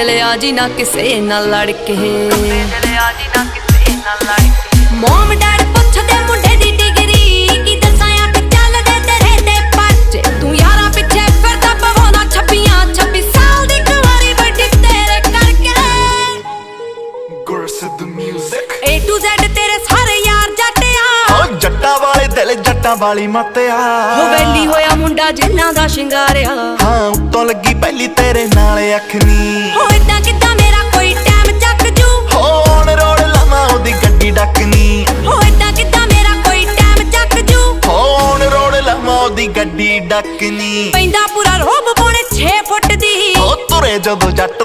ਲਿਆ ਜੀ ਨਾ ਕਿਸੇ ਨਾਲ ਲੜ ਕੇ, ਮੋਮ ਡੈਡ ਪੁੱਛਦੇ ਮੁੰਡੇ ਦੀ ਡਿਗਰੀ, ਕੀ ਦੱਸਾਂ ਅੱਖ ਚੱਲਦੇ ਤੇਰੇ ਤੇ ਪਰਚੇ, ਤੂੰ ਯਾਰਾਂ ਪਿੱਛੇ ਫਿਰਦਾ ਪਵਾਉਣਾ 26 ਸਾਲ ਦੀ ਕੁਆਰੀ ਵੱਡੀ ਤੇਰੇ ਕਰਕੇ। ਗੁਰਸਿੱਧ ਮਿਊਜ਼ਿਕ A to Z ਤੇਰੇ ਸਾਰੇ ਯਾਰ ਜੱਟਿਆ, ਓ ਜੱਟਾਂ ਵਾਲੇ ਦਿਲ ਜੱਟਾਂ ਵਾਲੀ ਮੱਤਿਆ, ਹਵੇਲੀ ਹੋਇਆ ਮੁੰਡਾ ਜਿੰਨਾ ਦਾ ਸ਼ਿੰਗਾਰਿਆ, ਹਾਂ ਉੱਤੋਂ ਲੱਗੀ ਪਹਿਲੀ ਤੇਰੇ ਨਾਲ ਅੱਖ ਨੀ, ਹੋ ਏਦਾਂ ਕਿੱਦਾਂ ਮੇਰਾ ਕੋਈ ਟਾਈਮ ਚੱਕ ਜੂ, ਹੋ ਔਨ ਰੋਡ ਲਾਵਾਂ ਉਹਦੀ ਗੱਡੀ ਡੱਕਨੀ, ਹੋ ਏਦਾਂ ਕਿੱਦਾਂ ਮੇਰਾ ਕੋਈ ਟਾਈਮ ਚੱਕ ਜੂ, ਹੋ ਔਨ ਰੋਡ ਲਾਵਾਂ ਉਹਦੀ ਗੱਡੀ ਡੱਕਨੀ, ਪੈਂਦਾ ਪੂਰਾ ਰੋਬ ਪੌਣੇ 6 ਫੁੱਟ ਦੀ, ਹੋ ਤੁਰੇ ਜਦੋਂ ਜੱਟ